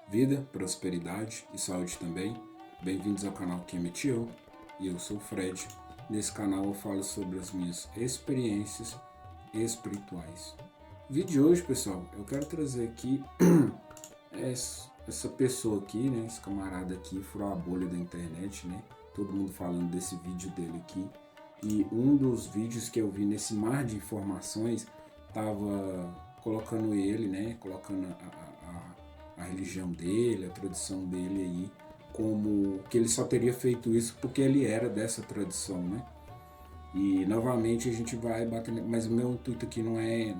vida, prosperidade e saúde também. Bem-vindos ao canal Kemetio e eu sou o Fred. Nesse canal eu falo sobre as minhas experiências espirituais. No vídeo de hoje, pessoal, eu quero trazer aqui essa pessoa aqui, né? Esse camarada aqui furou a bolha da internet, né? Todo mundo falando desse vídeo dele aqui. E um dos vídeos que eu vi nesse mar de informações tava colocando ele, né? Colocando a religião dele, a tradição dele aí, como que ele só teria feito isso porque ele era dessa tradição, né? E novamente a gente vai batendo, mas o meu intuito aqui não é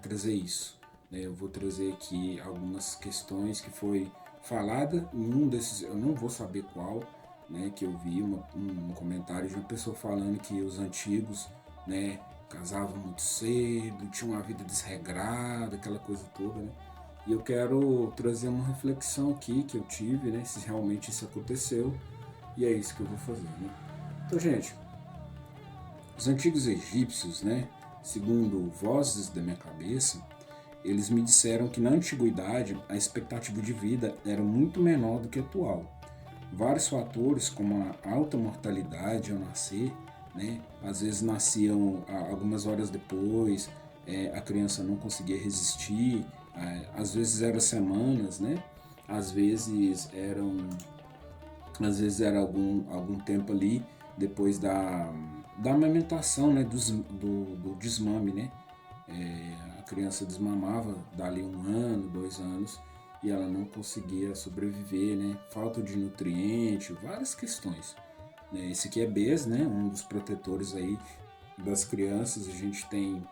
trazer isso, né? Eu vou trazer aqui algumas questões que foi falada em um desses, eu não vou saber qual, né? Que eu vi um comentário de uma pessoa falando que os antigos, né? Casavam muito cedo, tinham uma vida desregrada, aquela coisa toda, né? E eu quero trazer uma reflexão aqui que eu tive, né? Se realmente isso aconteceu, e é isso que eu vou fazer, né? Então, gente, os antigos egípcios, né, segundo vozes da minha cabeça, eles me disseram que na antiguidade a expectativa de vida era muito menor do que a atual. Vários fatores, como a alta mortalidade ao nascer, né, às vezes nasciam algumas horas depois, a criança não conseguia resistir, às vezes eram semanas, né, às vezes era algum tempo ali depois da amamentação, né, do desmame, né? A criança desmamava dali 1 ano, 2 anos, e ela não conseguia sobreviver, né? Falta de nutriente, várias questões. Esse aqui é Bes, né? Um dos protetores aí das crianças. A gente tem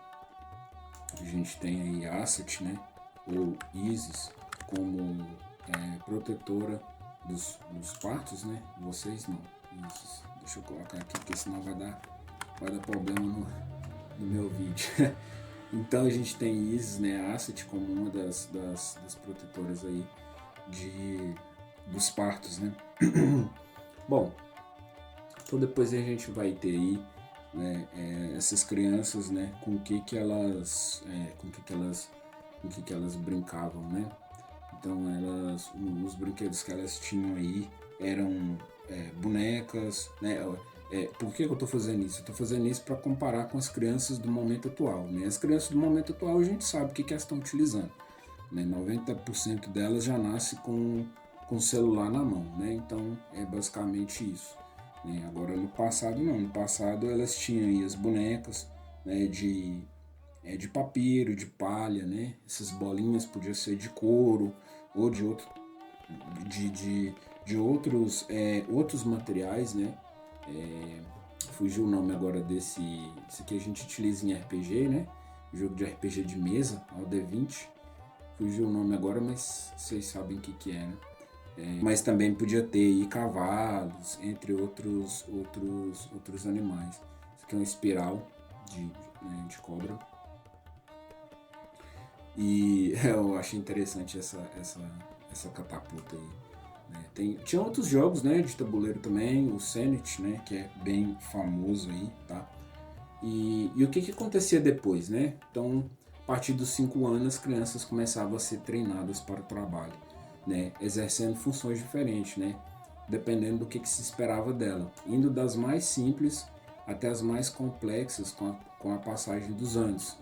aí Asset, né? Ou Isis como protetora dos partos, né? Vocês não. Isis. Deixa eu colocar aqui, porque senão vai dar problema no meu vídeo. Então a gente tem Isis, né, Asset, como uma das protetoras aí dos partos, né? Bom, então depois a gente vai ter aí, né, essas crianças, né, com o que elas brincavam, né? Então os brinquedos que elas tinham aí eram bonecas, né? Por que eu estou fazendo isso? Eu estou fazendo isso para comparar com as crianças do momento atual, né? As crianças do momento atual a gente sabe o que elas estão utilizando, né? 90% delas já nasce com o celular na mão, né? Então é basicamente isso, né? Agora no passado não, no passado elas tinham aí as bonecas, né, de papiro, de palha, né? Essas bolinhas podiam ser de couro ou de outros materiais, né? Fugiu o nome agora desse. Isso aqui a gente utiliza em RPG, né? Jogo de RPG de mesa, o D20. Fugiu o nome agora, mas vocês sabem o que é, né? Mas também podia ter aí cavalos, entre outros animais. Isso aqui é uma espiral de cobra. E eu achei interessante essa catapulta aí, né? Tinha outros jogos, né, de tabuleiro também, o Senet, né, que é bem famoso aí, tá? E o que acontecia depois, né? Então, a partir dos 5 anos, as crianças começavam a ser treinadas para o trabalho, né, exercendo funções diferentes, né, dependendo do que se esperava dela, indo das mais simples até as mais complexas com a passagem dos anos,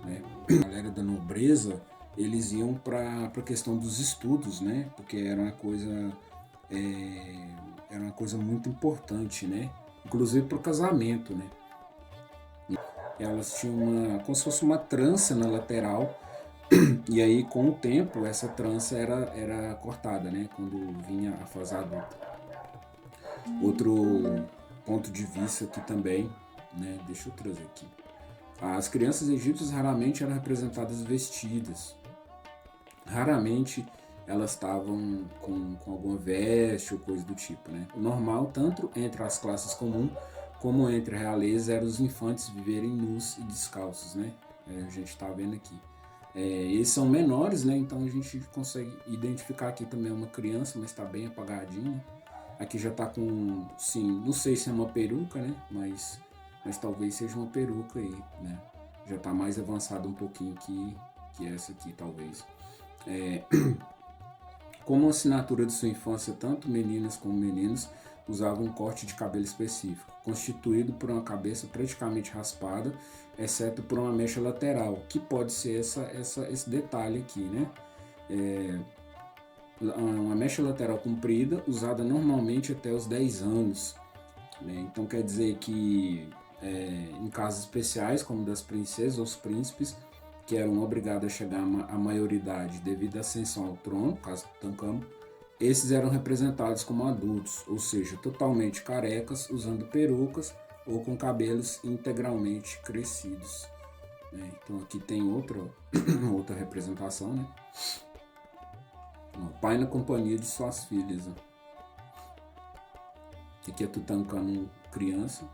né? A galera da nobreza, eles iam para a questão dos estudos, né? Porque era uma coisa muito importante, né? Inclusive para o casamento, né? Elas tinham como se fosse uma trança na lateral, e aí com o tempo essa trança era cortada, né? Quando vinha a fase adulta. Outro ponto de vista aqui também, né? Deixa eu trazer aqui. As crianças egípcias raramente eram representadas vestidas. Raramente elas estavam com alguma veste ou coisa do tipo, né? O normal, tanto entre as classes comuns como entre a realeza, era os infantes viverem nus e descalços, né? A gente está vendo aqui. Eles são menores, né? Então a gente consegue identificar aqui também uma criança, mas está bem apagadinha. Aqui já está com, sim, não sei se é uma peruca, né? Mas talvez seja uma peruca aí, né? Já está mais avançado um pouquinho que essa aqui, talvez. Como assinatura de sua infância, tanto meninas como meninos usavam um corte de cabelo específico, constituído por uma cabeça praticamente raspada, exceto por uma mecha lateral, que pode ser esse detalhe aqui, né? Uma mecha lateral comprida, usada normalmente até os 10 anos. Né? Então quer dizer que em casos especiais, como das princesas ou os príncipes, que eram obrigados a chegar à maioridade devido à ascensão ao trono, caso do Tutancâmon, esses eram representados como adultos, ou seja, totalmente carecas, usando perucas ou com cabelos integralmente crescidos. Né? Então aqui tem outra representação, né? O pai na companhia de suas filhas. Né? Aqui é Tutancâmon criança.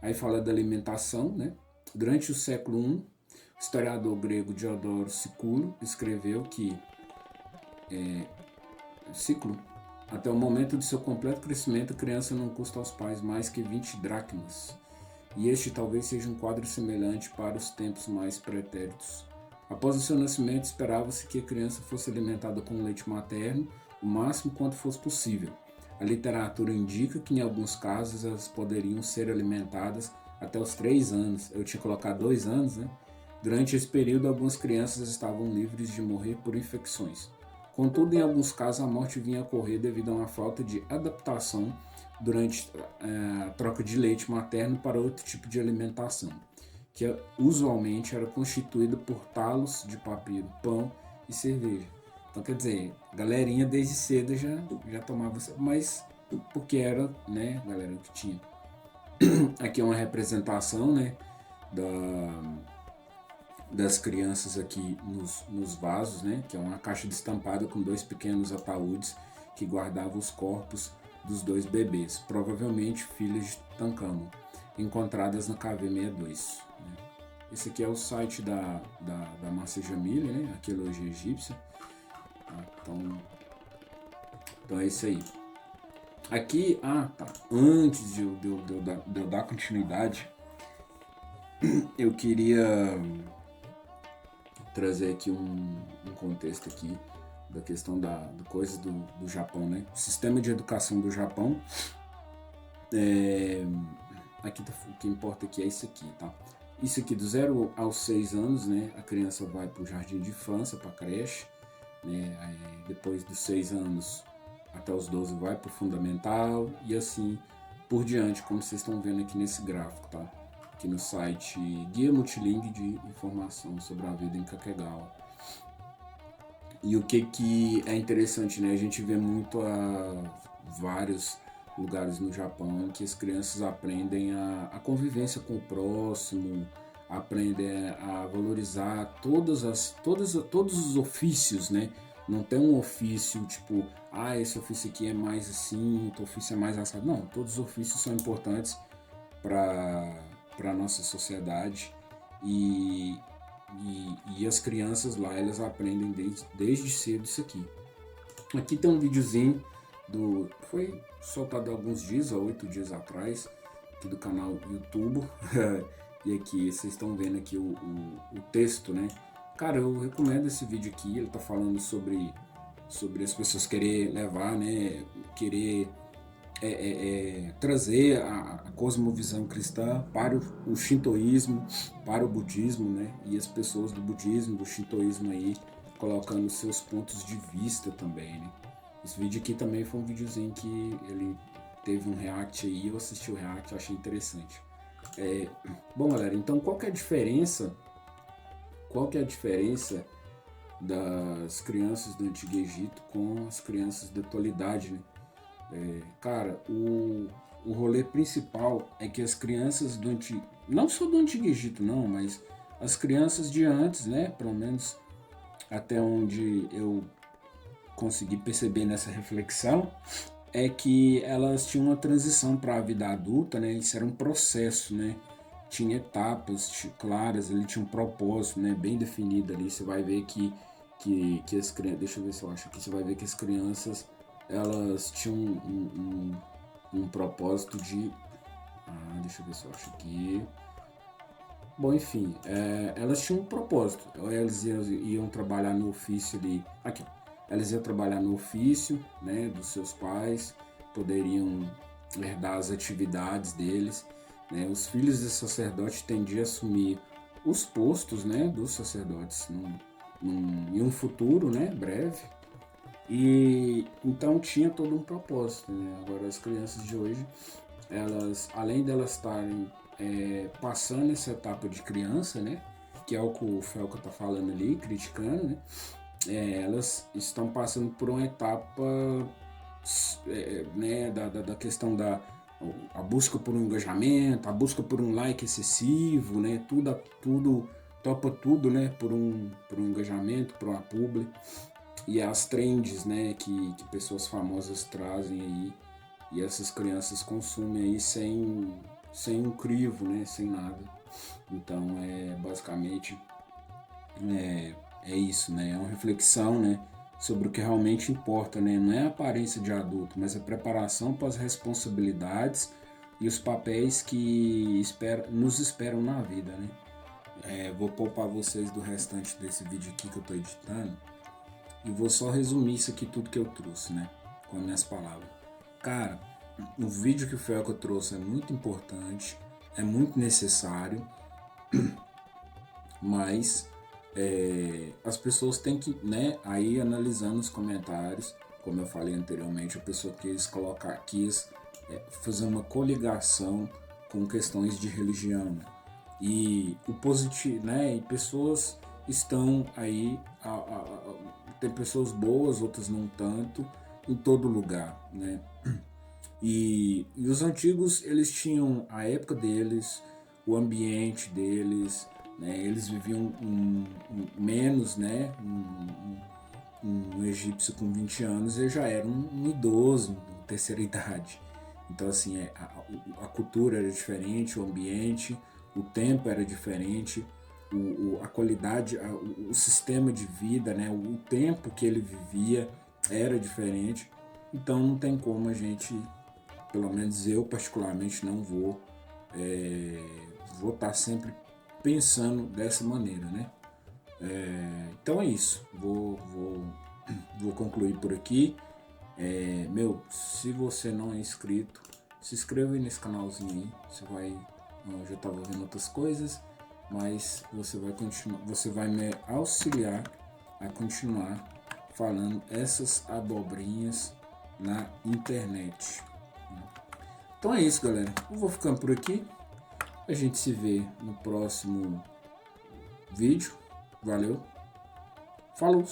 Aí fala da alimentação, né? Durante o século I, o historiador grego Diodoro Sículo escreveu que até o momento de seu completo crescimento, a criança não custa aos pais mais que 20 dracmas, e este talvez seja um quadro semelhante para os tempos mais pretéritos. Após o seu nascimento, esperava-se que a criança fosse alimentada com leite materno o máximo quanto fosse possível. A literatura indica que em alguns casos elas poderiam ser alimentadas até os 3 anos. Eu tinha colocado 2 anos, né? Durante esse período, algumas crianças estavam livres de morrer por infecções. Contudo, em alguns casos, a morte vinha a ocorrer devido a uma falta de adaptação durante a troca de leite materno para outro tipo de alimentação, que usualmente era constituída por talos de papiro, pão e cerveja. Então, quer dizer, a galerinha desde cedo já tomava, mas porque era, né, a galera que tinha. Aqui é uma representação, né, das crianças aqui nos vasos, né, que é uma caixa destampada com 2 pequenos ataúdes que guardavam os corpos dos 2 bebês, provavelmente filhos de Tutancâmon, encontradas na KV62. Né. Esse aqui é o site da Márcia Jamile, né, Arqueologia Egípcia. Então é isso aí. Aqui, antes de eu dar continuidade, eu queria trazer aqui um contexto aqui da questão do coisa do Japão, né? O sistema de educação do Japão, aqui o que importa aqui é isso aqui, tá? Isso aqui do 0 aos 6 anos, né? A criança vai para o jardim de infância, para a creche, né? Aí, depois dos 6 anos até os 12 vai para o fundamental e assim por diante, como vocês estão vendo aqui nesse gráfico, tá? Aqui no site Guia Multilingue de Informação sobre a Vida em Kakegawa. E o que é interessante, né? A gente vê muito vários lugares no Japão em que as crianças aprendem a convivência com o próximo, aprendem a valorizar todos os ofícios, né? Não tem um ofício tipo, esse ofício aqui é mais assim, outro ofício é mais assado. Não, todos os ofícios são importantes para a nossa sociedade e as crianças lá, elas aprendem desde cedo isso aqui. Aqui tem um videozinho foi soltado há alguns dias, há 8 dias atrás, aqui do canal YouTube. E aqui vocês estão vendo aqui o texto, né? Cara, eu recomendo esse vídeo aqui. Ele tá falando sobre as pessoas querer levar, né? Querer trazer a cosmovisão cristã para o shintoísmo, para o budismo, né? E as pessoas do budismo, do shintoísmo aí, colocando seus pontos de vista também, né? Esse vídeo aqui também foi um videozinho que ele teve um react aí, eu assisti o react, achei interessante. Bom, galera, então qual que é a diferença das crianças do Antigo Egito com as crianças da atualidade, né? Cara, o rolê principal é que as crianças do Antigo, não só do Antigo Egito não, mas as crianças de antes, né, pelo menos até onde eu consegui perceber nessa reflexão, é que elas tinham uma transição para a vida adulta, né? Isso era um processo, né? Tinha etapas claras, ele tinha um propósito, né? Bem definido ali. Você vai ver que as crianças, deixa eu ver se eu acho aqui, você vai ver que as crianças, elas tinham um propósito de, deixa eu ver se eu acho aqui. Bom, enfim, elas tinham um propósito. Elas iam trabalhar no ofício ali. Aqui, elas iam trabalhar no ofício, né, dos seus pais, poderiam herdar as atividades deles, né? Os filhos de sacerdote tendiam a assumir os postos, né, dos sacerdotes em um futuro, né, breve. E então tinha todo um propósito, né? Agora as crianças de hoje, elas, além delas estarem passando essa etapa de criança, né, que é o que o Felca está falando ali, criticando, né, elas estão passando por uma etapa, né, da questão da a busca por um engajamento, a busca por um like excessivo, né, tudo topa tudo, né, por um engajamento, por uma publi, e as trends, né, que pessoas famosas trazem aí, e essas crianças consumem aí sem um crivo, né, sem nada. Então basicamente é isso, né? É uma reflexão, né, sobre o que realmente importa, né? Não é a aparência de adulto, mas a preparação para as responsabilidades e os papéis que nos esperam na vida, né? Vou poupar vocês do restante desse vídeo aqui que eu estou editando e vou só resumir isso aqui tudo que eu trouxe, né? Com as minhas palavras. Cara, o vídeo que o Felco trouxe é muito importante, é muito necessário, mas as pessoas têm que, né, aí analisando os comentários, como eu falei anteriormente, a pessoa quis fazer uma coligação com questões de religião, né? E o positivo, né, e pessoas estão aí, tem pessoas boas, outras não tanto, em todo lugar, né? E os antigos, eles tinham a época deles, o ambiente deles, né? Eles viviam menos, né? Um egípcio com 20 anos, ele já era um idoso, terceira idade. Então, assim, a cultura era diferente, o ambiente, o tempo era diferente, a qualidade, o sistema de vida, né? O tempo que ele vivia era diferente. Então, não tem como a gente, pelo menos eu particularmente não vou estar sempre pensando dessa maneira, né? Então é isso, vou concluir por aqui. Se você não é inscrito, se inscreva aí nesse canalzinho aí, eu já estava vendo outras coisas, mas você vai me auxiliar a continuar falando essas abobrinhas na internet. Então é isso, galera. Eu vou ficando por aqui. A gente se vê no próximo vídeo. Valeu. Falou!